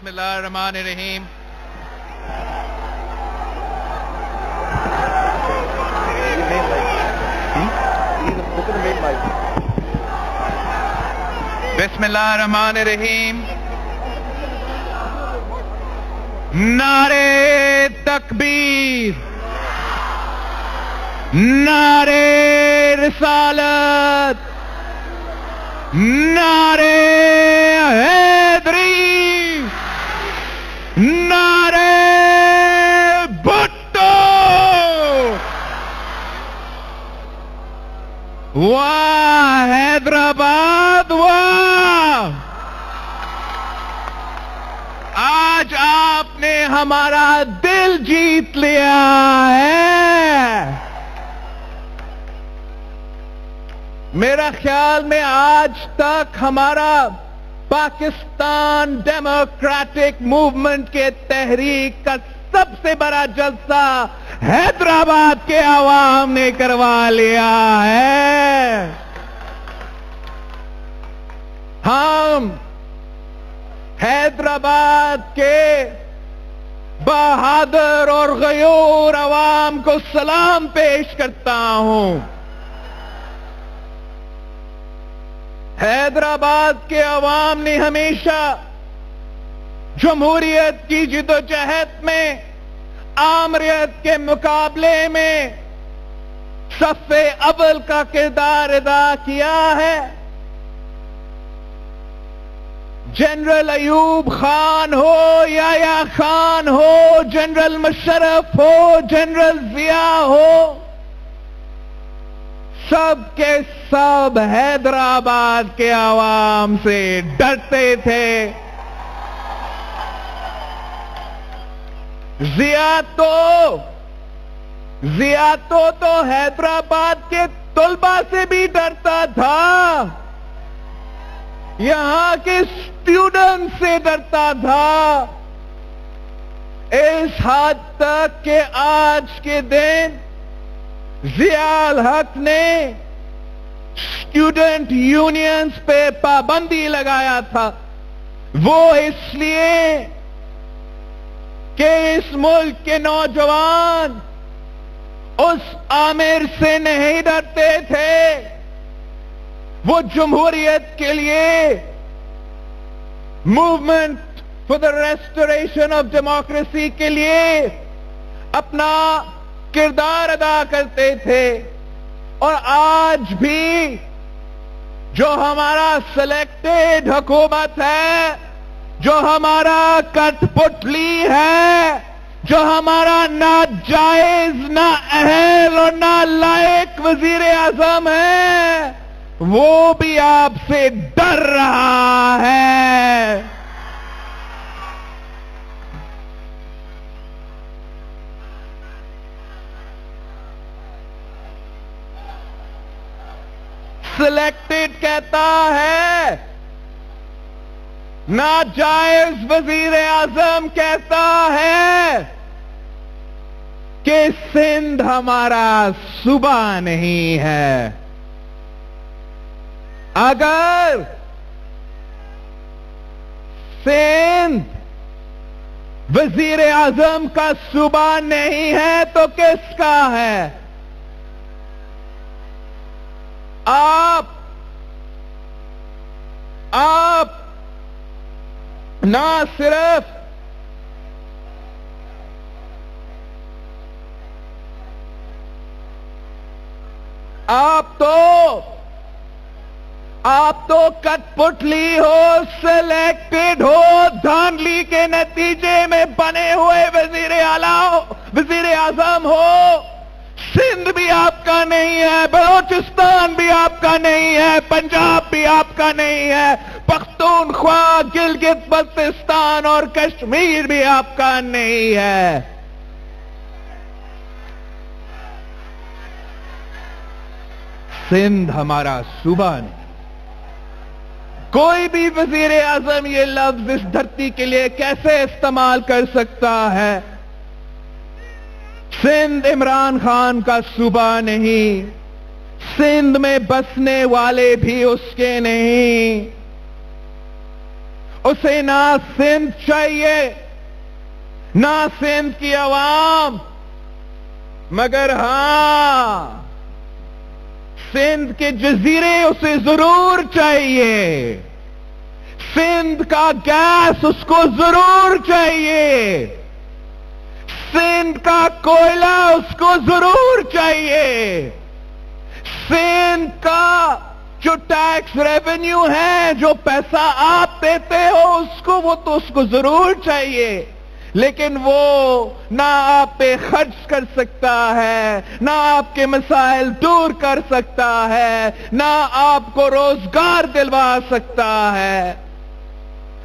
بسم اللہ الرحمن الرحیم. بسم اللہ الرحمن الرحیم. نعرے تکبیر، نعرے رسالت، نعرے حیدری، نعرے بھٹو، واہ حیدرآباد واہ. آج آپ نے ہمارا دل جیت لیا ہے. میرا خیال میں آج تک ہمارا پاکستان ڈیموکریٹک موومنٹ کے تحریک کا سب سے بڑا جلسہ حیدرآباد کے عوام نے کروا لیا ہے. ہم حیدرآباد کے بہادر اور غیور عوام کو سلام پیش کرتا ہوں. حیدرآباد کے عوام نے ہمیشہ جمہوریت کی جدوجہد میں آمریت کے مقابلے میں صف اول کا کردار ادا کیا ہے. جنرل ایوب خان ہو، یحییٰ خان ہو، جنرل مشرف ہو، جنرل ضیاء ہو، سب کے سب حیدرآباد کے عوام سے ڈرتے تھے. ضیاء تو حیدرآباد کے طلباء سے بھی ڈرتا تھا، یہاں کے اسٹوڈنٹ سے ڈرتا تھا. اس حد تک کہ آج کے دن ضیاء الحق نے اسٹوڈنٹ یونینز پہ پابندی لگایا تھا. وہ اس لیے کہ اس ملک کے نوجوان اس آمر سے نہیں ڈرتے تھے. وہ جمہوریت کے لیے movement for the restoration of democracy کے لیے اپنا کردار ادا کرتے تھے. اور آج بھی جو ہمارا سلیکٹڈ حکومت ہے، جو ہمارا کٹ پتلی ہے، جو ہمارا ناجائز، نہ اہل اور نہ لائق وزیر اعظم ہے، وہ بھی آپ سے ڈر رہا ہے. سلیکٹڈ کہتا ہے، ناجائز وزیر اعظم کہتا ہے کہ سندھ ہمارا صوبہ نہیں ہے. اگر سندھ وزیر اعظم کا صوبہ نہیں ہے تو کس کا ہے؟ آپ نہ صرف آپ تو کٹ پتلی ہو، سلیکٹڈ ہو، دھاندلی کے نتیجے میں بنے ہوئے وزیر اعظم ہو. سندھ بھی آپ کا نہیں ہے، بلوچستان بھی آپ کا نہیں ہے، پنجاب بھی آپ کا نہیں ہے، پختونخوا، گلگت بلتستان اور کشمیر بھی آپ کا نہیں ہے. سندھ ہمارا صوبہ نہیں. کوئی بھی وزیر اعظم یہ لفظ اس دھرتی کے لیے کیسے استعمال کر سکتا ہے؟ سندھ عمران خان کا صوبہ نہیں، سندھ میں بسنے والے بھی اس کے نہیں. اسے نہ سندھ چاہیے نہ سندھ کی عوام، مگر ہاں سندھ کے جزیرے اسے ضرور چاہیے، سندھ کا گیس اس کو ضرور چاہیے، سندھ کا کوئلہ اس کو ضرور چاہیے، سندھ کا جو ٹیکس ریونیو ہے، جو پیسہ آپ دیتے ہو وہ تو اس کو ضرور چاہیے، لیکن وہ نہ آپ پہ خرچ کر سکتا ہے، نہ آپ کے مسائل دور کر سکتا ہے، نہ آپ کو روزگار دلوا سکتا ہے۔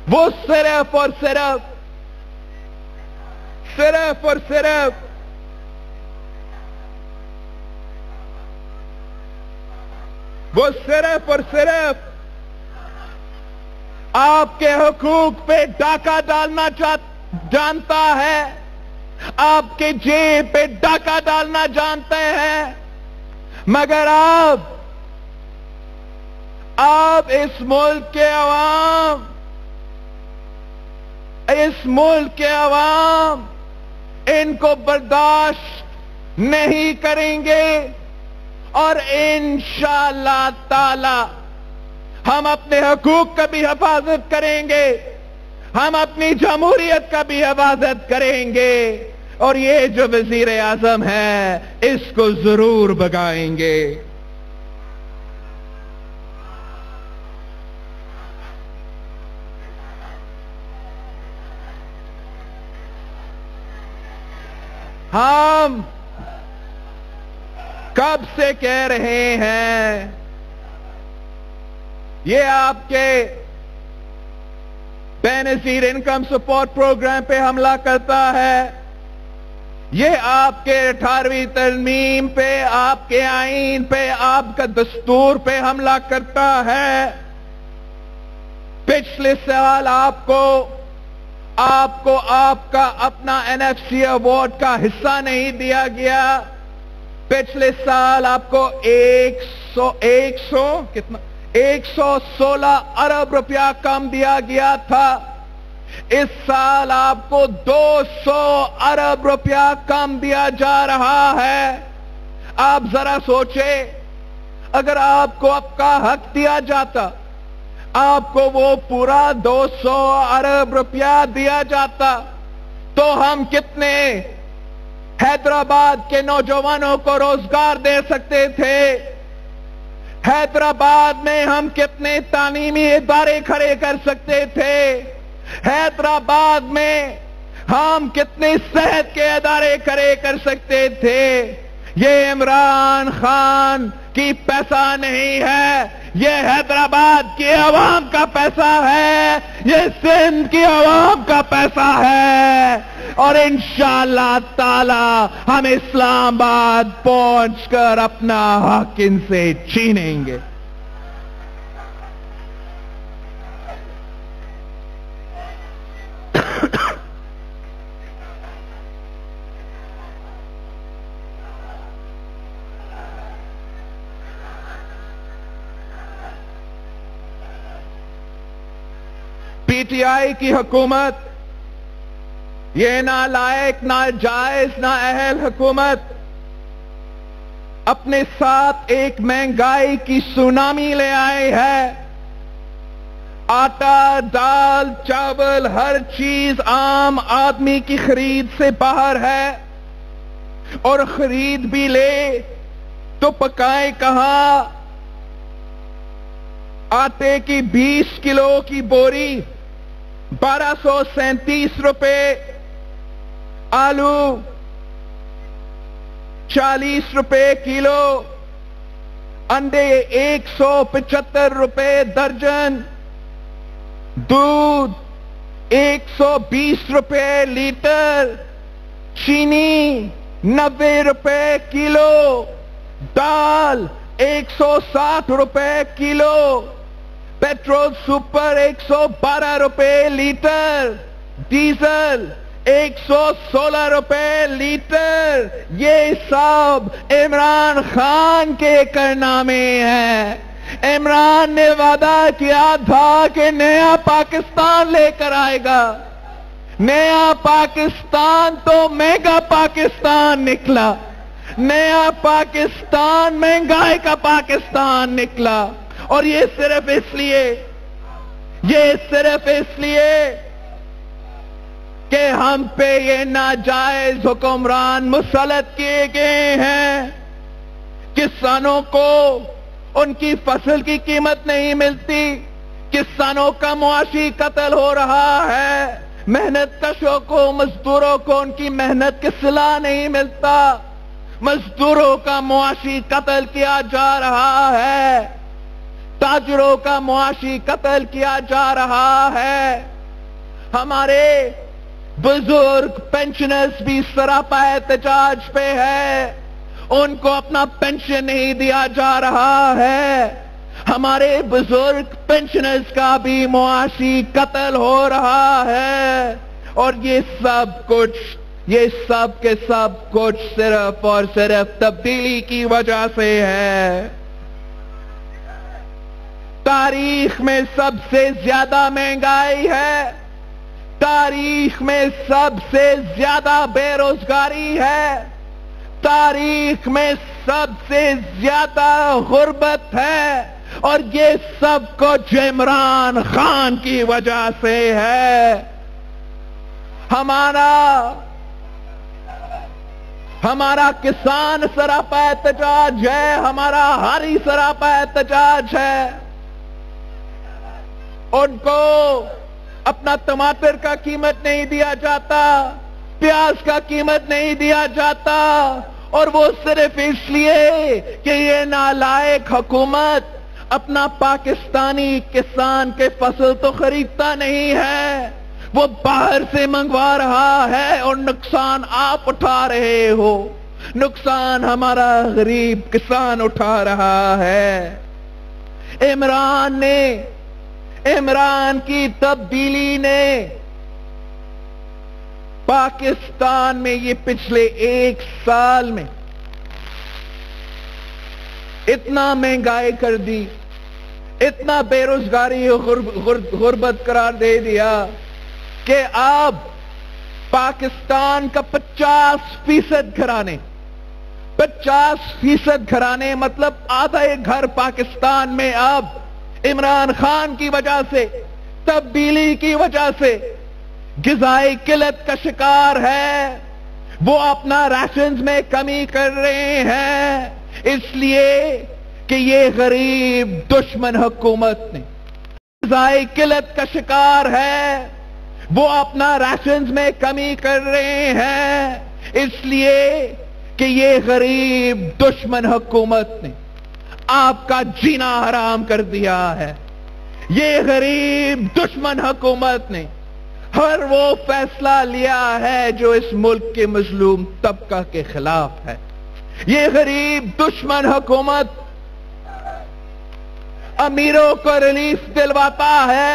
وہ صرف اور صرف آپ کے حقوق پہ ڈاکہ ڈالنا جانتا ہے، آپ کے جیب پہ ڈاکہ ڈالنا جانتے ہیں، مگر آپ اس ملک کے عوام ان کو برداشت نہیں کریں گے، اور انشاءاللہ تعالی ہم اپنے حقوق کا بھی حفاظت کریں گے، ہم اپنی جمہوریت کا بھی حفاظت کریں گے، اور یہ جو وزیر اعظم ہے اس کو ضرور بگائیں گے۔ ہم کب سے کہہ رہے ہیں یہ آپ کے بے نظیر انکم سپورٹ پروگرام پہ حملہ کرتا ہے، یہ آپ کے 18ویں ترمیم پہ، آپ کے آئین پہ، آپ کا دستور پہ حملہ کرتا ہے۔ پچھلے سال آپ کو آپ کا اپنا NFC ایوارڈ کا حصہ نہیں دیا گیا، پچھلے سال آپ کو 116 ارب روپیہ کم دیا گیا تھا، اس سال آپ کو 200 ارب روپیہ کم دیا جا رہا ہے۔ آپ ذرا سوچیں، اگر آپ کو آپ کا حق دیا جاتا، آپ کو وہ پورا 200 ارب روپیہ دیا جاتا، تو ہم کتنے حیدرآباد کے نوجوانوں کو روزگار دے سکتے تھے، حیدرآباد میں ہم کتنے تعلیمی ادارے کھڑے کر سکتے تھے، حیدرآباد میں ہم کتنے صحت کے ادارے کھڑے کر سکتے تھے۔ یہ عمران خان کی پیسہ نہیں ہے، یہ حیدرآباد کی عوام کا پیسہ ہے، یہ سندھ کی عوام کا پیسہ ہے، اور انشاءاللہ تعالی ہم اسلام آباد پہنچ کر اپنا حق ان سے چھینیں گے۔ پی ٹی آئی کی حکومت، یہ نالائق، ناجائز، نااہل حکومت اپنے ساتھ ایک مہنگائی کی سونامی لے آئی ہے۔ آٹا، دال، چاول، ہر چیز عام آدمی کی خرید سے باہر ہے، اور خرید بھی لے تو پکائے کہاں؟ آٹے کی 20 کلو کی بوری 1237 روپے، آلو 40 روپے کلو، انڈے 175 روپے درجن، دودھ 120 روپے لیٹر، چینی 90 روپے کلو، دال 160 روپے کلو، پیٹرول سپر 112 روپے لیٹر، ڈیزل 116 روپے لیٹر۔ یہ سب عمران خان کے کارنامے ہیں، عمران نے وعدہ کیا تھا کہ نیا پاکستان لے کر آئے گا. نیا پاکستان تو میگا پاکستان نکلا. نیا پاکستان مہنگائی کا پاکستان نکلا. اور یہ صرف اس لیے کہ ہم پہ یہ ناجائز حکمران مسلط کیے گئے ہیں. کسانوں کو ان کی فصل کی قیمت نہیں ملتی. کسانوں کا معاشی قتل ہو رہا ہے. محنت کشوں کو، مزدوروں کو ان کی محنت کے صلہ نہیں ملتا. مزدوروں کا معاشی قتل کیا جا رہا ہے. تاجروں کا معاشی قتل کیا جا رہا ہے. ہمارے بزرگ پینشنرز بھی سراپا احتجاج پہ ہے. ان کو اپنا پینشن نہیں دیا جا رہا ہے. ہمارے بزرگ پینشنرز کا بھی معاشی قتل ہو رہا ہے. اور یہ سب کے سب کچھ صرف اور صرف تبدیلی کی وجہ سے ہے. تاریخ میں سب سے زیادہ مہنگائی ہے. تاریخ میں سب سے زیادہ بے روزگاری ہے. تاریخ میں سب سے زیادہ غربت ہے. اور یہ سب کچھ عمران خان کی وجہ سے ہے. ہمارا کسان سراپا احتجاج ہے. ہمارا ہاری سراپا احتجاج ہے. ان کو اپنا ٹماٹر کا قیمت نہیں دیا جاتا. پیاز کا قیمت نہیں دیا جاتا. اور وہ صرف اس لیے کہ یہ نالائق حکومت اپنا پاکستانی کسان کے فصل تو خریدتا نہیں ہے. وہ باہر سے منگوا رہا ہے. اور نقصان آپ اٹھا رہے ہو. نقصان ہمارا غریب کسان اٹھا رہا ہے. عمران کی تبدیلی نے پاکستان میں یہ پچھلے 1 سال میں اتنا مہنگائی کر دی, اتنا بے روزگاری غربت قرار دے دیا کہ اب پاکستان کا 50% گھرانے مطلب آدھا ایک گھر پاکستان میں اب عمران خان کی وجہ سے, تبدیلی کی وجہ سے غذائی قلت کا شکار ہے. وہ اپنا راشنز میں کمی کر رہے ہیں اس لیے کہ یہ غریب دشمن حکومت نے غذائی قلت کا شکار ہے. وہ اپنا راشنز میں کمی کر رہے ہیں اس لیے کہ یہ غریب دشمن حکومت نے آپ کا جینا حرام کر دیا ہے. یہ غریب دشمن حکومت نے ہر وہ فیصلہ لیا ہے جو اس ملک کے مظلوم طبقہ کے خلاف ہے. یہ غریب دشمن حکومت امیروں کو ریلیف دلواتا ہے.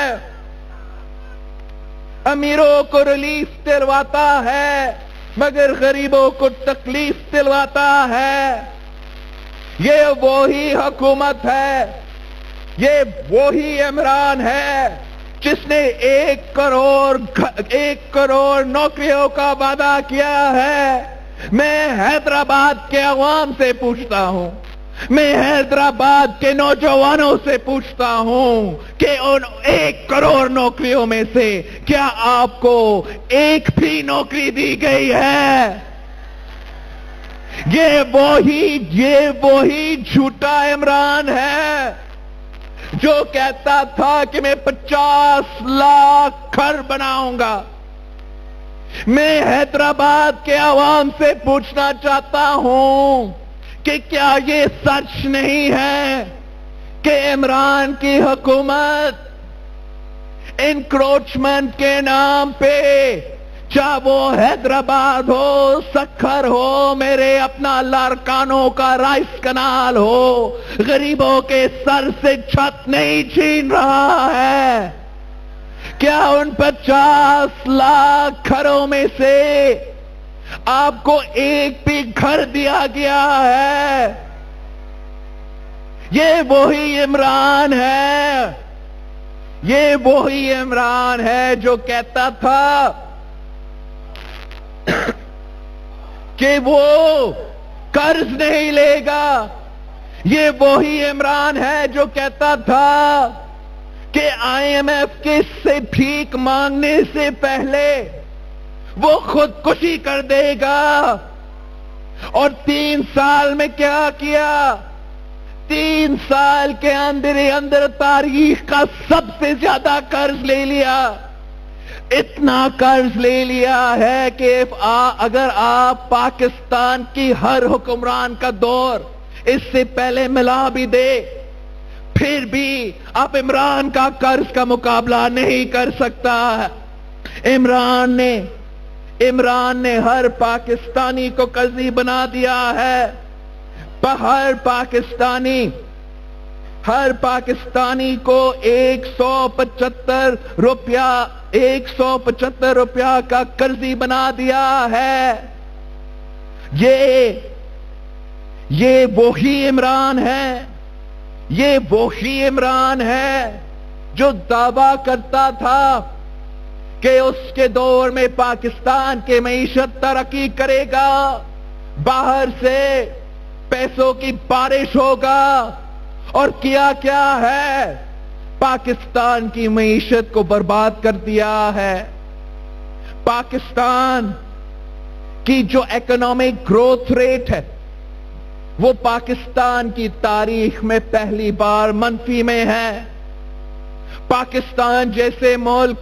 امیروں کو ریلیف دلواتا ہے مگر غریبوں کو تکلیف دلواتا ہے. یہ وہی حکومت ہے, یہ وہی عمران ہے جس نے 1 کروڑ نوکریوں کا وعدہ کیا ہے. میں حیدرآباد کے عوام سے پوچھتا ہوں, میں حیدرآباد کے نوجوانوں سے پوچھتا ہوں کہ ان 1 کروڑ نوکریوں میں سے کیا آپ کو ایک بھی نوکری دی گئی ہے؟ یہ وہی جھوٹا عمران ہے جو کہتا تھا کہ میں 50 لاکھ گھر بناؤں گا. میں حیدرآباد کے عوام سے پوچھنا چاہتا ہوں کہ کیا یہ سچ نہیں ہے کہ عمران کی حکومت انکروچمنٹ کے نام پہ, چاہے وہ حیدرآباد ہو, سکھر ہو, میرے اپنا لارکانوں کا رائس کنال ہو, غریبوں کے سر سے چھت نہیں چھین رہا ہے؟ کیا ان 50 لاکھ گھروں میں سے آپ کو ایک بھی گھر دیا گیا ہے؟ یہ وہی عمران ہے، یہ وہی عمران ہے جو کہتا تھا کہ وہ قرض نہیں لے گا۔ یہ وہی عمران ہے جو کہتا تھا کہ IMF کے سے بھیک مانگنے سے پہلے وہ خودکشی کر دے گا۔ اور 3 سال میں کیا کیا؟ 3 سال کے اندر تاریخ کا سب سے زیادہ قرض لے لیا۔ اتنا قرض لے لیا ہے کہ اگر آپ پاکستان کی ہر حکمران کا دور اس سے پہلے ملا بھی دے، پھر بھی آپ عمران کا قرض کا مقابلہ نہیں کر سکتا۔ عمران نے ہر پاکستانی کو قرضی بنا دیا ہے۔ ہر پاکستانی کو 175 روپیہ کا قرضی بنا دیا ہے۔ یہ وہی عمران ہے، یہ وہی عمران ہے جو دعویٰ کرتا تھا کہ اس کے دور میں پاکستان کی معیشت ترقی کرے گا، باہر سے پیسوں کی بارش ہوگا، اور کیا ہے؟ پاکستان کی معیشت کو برباد کر دیا ہے۔ پاکستان کی جو اکنامک گروتھ ریٹ ہے وہ پاکستان کی تاریخ میں پہلی بار منفی میں ہے۔ پاکستان جیسے ملک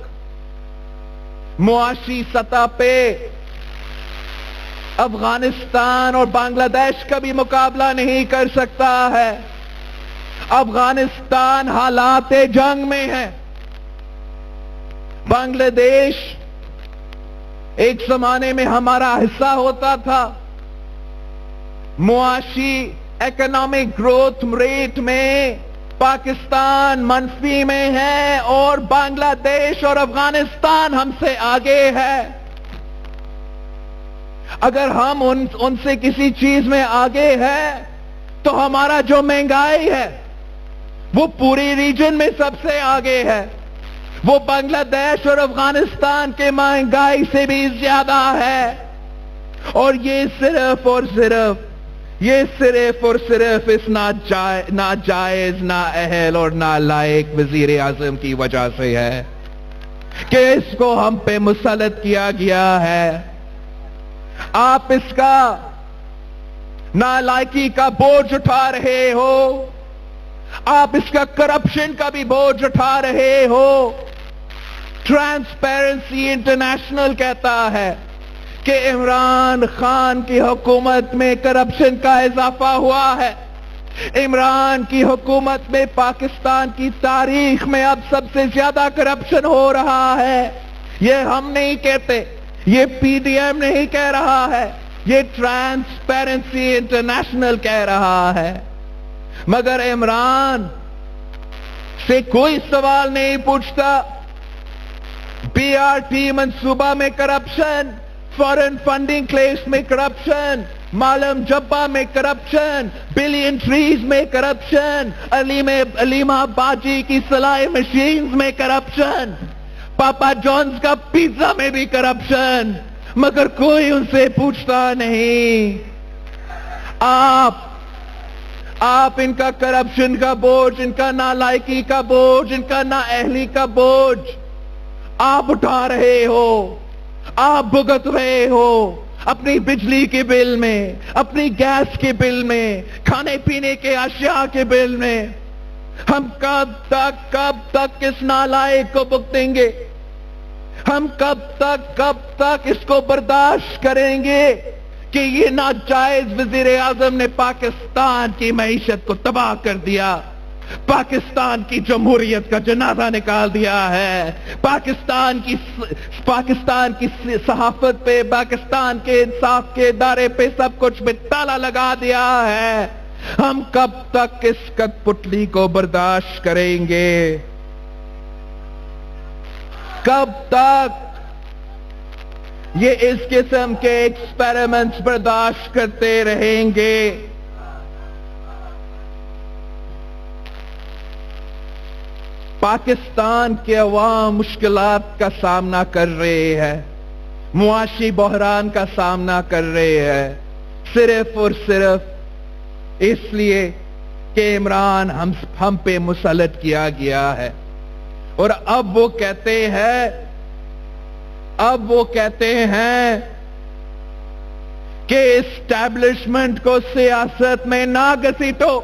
معاشی سطح پہ افغانستان اور بنگلہ دیش کا بھی مقابلہ نہیں کر سکتا ہے۔ افغانستان حالات جنگ میں ہے۔ بنگلہ دیش ایک زمانے میں ہمارا حصہ ہوتا تھا۔ معاشی اکنامک گروتھ ریٹ میں پاکستان منفی میں ہے اور بنگلہ دیش اور افغانستان ہم سے آگے ہے۔ اگر ہم ان سے کسی چیز میں آگے ہے تو ہمارا جو مہنگائی ہے وہ پوری ریجن میں سب سے آگے ہے۔ وہ بنگلہ دیش اور افغانستان کے مہنگائی سے بھی زیادہ ہے۔ اور یہ صرف اس ناجائز، نااہل اور نالائق وزیر اعظم کی وجہ سے ہے کہ اس کو ہم پہ مسلط کیا گیا ہے۔ آپ اس کا نالائکی کا بوجھ اٹھا رہے ہو، آپ اس کا کرپشن کا بھی بوجھ اٹھا رہے ہو۔ ٹرانسپیرنسی انٹرنیشنل کہتا ہے کہ عمران خان کی حکومت میں کرپشن کا اضافہ ہوا ہے۔ عمران کی حکومت میں پاکستان کی تاریخ میں اب سب سے زیادہ کرپشن ہو رہا ہے۔ یہ ہم نہیں کہتے، یہ PDM نہیں کہہ رہا ہے، یہ ٹرانسپیرنسی انٹرنیشنل کہہ رہا ہے۔ مگر عمران سے کوئی سوال نہیں پوچھتا۔ BRT منصوبہ میں کرپشن، فورن فنڈنگ کیس میں کرپشن، معلم جبہ میں کرپشن، بلین ٹریز میں کرپشن، علیمہ باجی کی سلائی مشینز میں کرپشن، پاپا جونز کا پیزا میں بھی کرپشن، مگر کوئی ان سے پوچھتا نہیں۔ آپ ان کا کرپشن کا بوجھ، ان کا نالائکی کا بوجھ، ان کا نااہلی کا بوجھ آپ اٹھا رہے ہو، آپ بھگت رہے ہو اپنی بجلی کے بل میں، اپنی گیس کے بل میں، کھانے پینے کے اشیاء کے بل میں۔ ہم کب تک اس نالائق کو بھگتیں گے؟ ہم کب تک اس کو برداشت کریں گے کہ یہ ناجائز وزیر اعظم نے پاکستان کی معیشت کو تباہ کر دیا، پاکستان کی جمہوریت کا جنازہ نکال دیا ہے، پاکستان کی صحافت پہ، پاکستان کے انصاف کے ادارے پہ سب کچھ میں تالا لگا دیا ہے۔ ہم کب تک اس کٹ پتلی کو برداشت کریں گے؟ کب تک یہ اس قسم کے ایکسپیریمنٹس برداشت کرتے رہیں گے؟ پاکستان کے عوام مشکلات کا سامنا کر رہے ہیں، معاشی بحران کا سامنا کر رہے ہیں، صرف اور صرف اس لیے کہ عمران ہم پہ مسلط کیا گیا ہے۔ اور اب وہ کہتے ہیں کہ اسٹیبلشمنٹ کو سیاست میں نہ گھسیٹو۔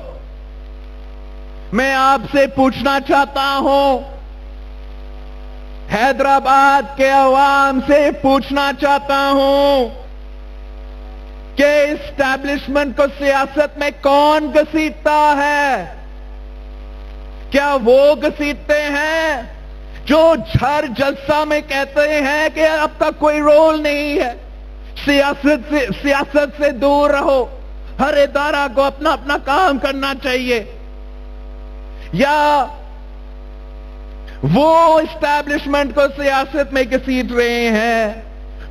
میں آپ سے پوچھنا چاہتا ہوں، حیدرآباد کے عوام سے پوچھنا چاہتا ہوں کہ اسٹیبلشمنٹ کو سیاست میں کون گھسیٹتا ہے؟ کیا وہ گھسیٹتے ہیں جو ہر جلسہ میں کہتے ہیں کہ اب تک کوئی رول نہیں ہے، سیاست سے دور رہو، ہر ادارہ کو اپنا اپنا کام کرنا چاہیے؟ یا وہ اسٹیبلشمنٹ کو سیاست میں گھسیٹ رہے ہیں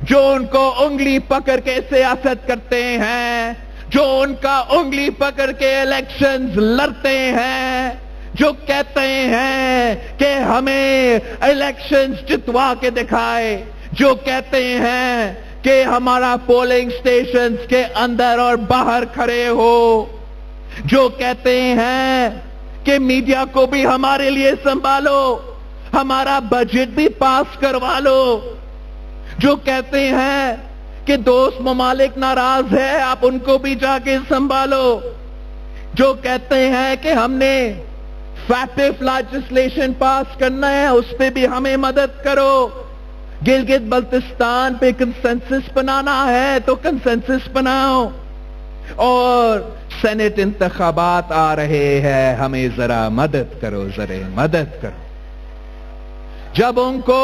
جو ان کو انگلی پکڑ کے سیاست کرتے ہیں، جو ان کا انگلی پکڑ کے الیکشنز لڑتے ہیں، جو کہتے ہیں کہ ہمیں الیکشنز جتوا کے دکھائے، جو کہتے ہیں کہ ہمارا پولنگ سٹیشنز کے اندر اور باہر کھڑے ہو، جو کہتے ہیں کہ میڈیا کو بھی ہمارے لیے سنبھالو، ہمارا بجٹ بھی پاس کروا لو، جو کہتے ہیں کہ دوست ممالک ناراض ہے آپ ان کو بھی جا کے سنبھالو، جو کہتے ہیں کہ ہم نے فیکٹو لیجسلیشن پاس کرنا ہے اس پہ بھی ہمیں مدد کرو، گلگت بلتستان پہ کنسنسس بنانا ہے تو کنسنسس بناؤ، اور سینٹ انتخابات آ رہے ہیں ہمیں ذرا مدد کرو، ذرا مدد کرو۔ جب ان کو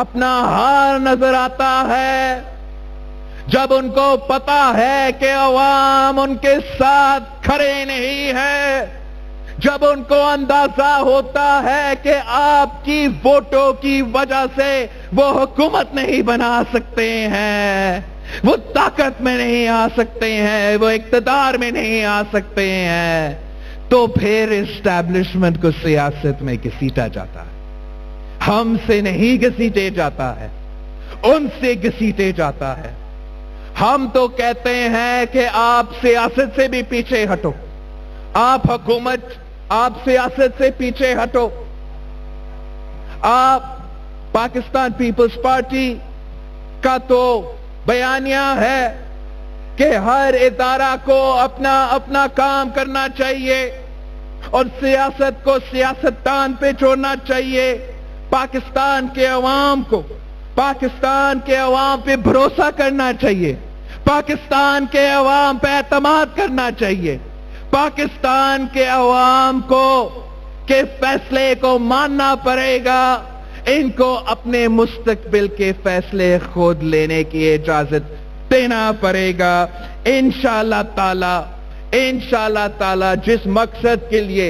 اپنا ہار نظر آتا ہے، جب ان کو پتا ہے کہ عوام ان کے ساتھ کھڑے نہیں ہے، جب ان کو اندازہ ہوتا ہے کہ آپ کی ووٹوں کی وجہ سے وہ حکومت نہیں بنا سکتے ہیں، وہ طاقت میں نہیں آ سکتے ہیں، وہ اقتدار میں نہیں آ سکتے ہیں، تو پھر اسٹیبلشمنٹ کو سیاست میں گھسیٹا جاتا ہے۔ ہم سے نہیں گھسیٹے جاتا ہے، ان سے گھسیٹے جاتا ہے۔ ہم تو کہتے ہیں کہ آپ سیاست سے بھی پیچھے ہٹو، آپ سیاست سے پیچھے ہٹو، آپ پاکستان پیپلز پارٹی کا تو بیانیہ ہے کہ ہر ادارہ کو اپنا کام کرنا چاہیے اور سیاست کو سیاستدان پہ چھوڑنا چاہیے، پاکستان کے عوام پہ بھروسہ کرنا چاہیے، پاکستان کے عوام پہ اعتماد کرنا چاہیے، پاکستان کے عوام کے فیصلے کو ماننا پڑے گا، ان کو اپنے مستقبل کے فیصلے خود لینے کی اجازت دینا پڑے گا۔ انشاءاللہ تعالی جس مقصد کے لیے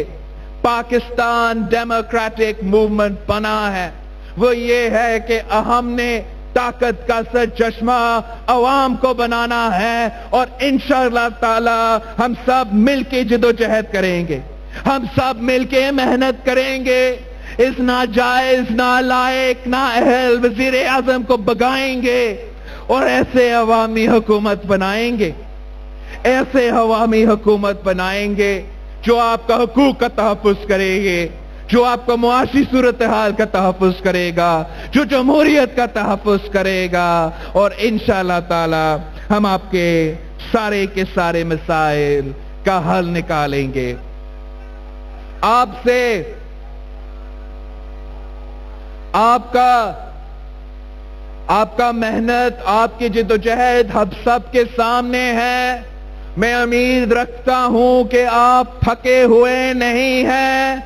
پاکستان ڈیموکریٹک موومنٹ بنا ہے وہ یہ ہے کہ ہم نے طاقت کا سرچشمہ عوام کو بنانا ہے، اور انشاءاللہ تعالی ہم سب مل کے جدوجہد کریں گے، ہم سب مل کے محنت کریں گے، اس ناجائز نالائق نااہل وزیر اعظم کو بگائیں گے اور ایسے عوامی حکومت بنائیں گے جو آپ کا حقوق کا تحفظ کرے گے، جو آپ کا معاشی صورتحال کا تحفظ کرے گا، جو جمہوریت کا تحفظ کرے گا، اور انشاءاللہ تعالی ہم آپ کے سارے مسائل کا حل نکالیں گے۔ آپ کا محنت، آپ کی جدوجہد ہم سب کے سامنے ہے۔ میں امید رکھتا ہوں کہ آپ تھکے ہوئے نہیں ہیں،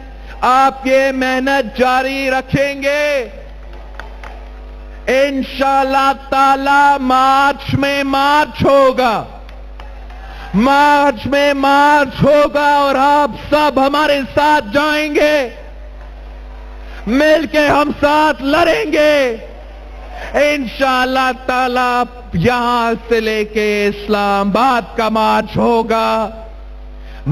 آپ یہ محنت جاری رکھیں گے۔ انشاءاللہ تعالی مارچ میں مارچ ہوگا اور آپ سب ہمارے ساتھ جائیں گے، مل کے ہم ساتھ لڑیں گے۔ انشاءاللہ تعالی یہاں سے لے کے اسلام آباد کا مارچ ہوگا،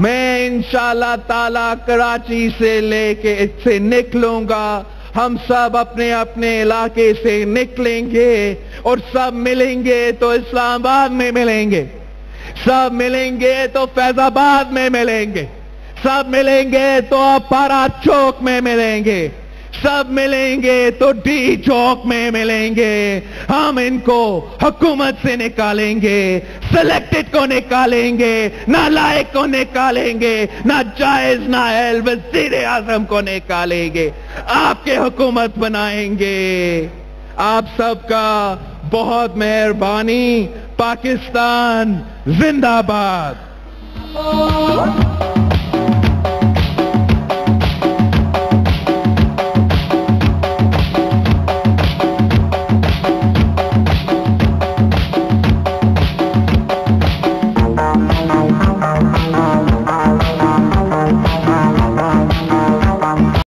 میں انشاءاللہ تعالی کراچی سے لے کے اس سے نکلوں گا. ہم سب اپنے اپنے علاقے سے نکلیں گے اور سب ملیں گے تو اسلام آباد میں ملیں گے, سب ملیں گے تو فیض آباد میں ملیں گے, سب ملیں گے تو پارا چوک میں ملیں گے, سب ملیں گے تو ڈی چوک میں ملیں گے. ہم ان کو حکومت سے نکالیں گے, سلیکٹڈ کو نکالیں گے, نالائق کو نکالیں گے, ناجائز نااہل وزیر اعظم کو نکالیں گے, آپ کے حکومت بنائیں گے. آپ سب کا بہت مہربانی. پاکستان زندہ باد.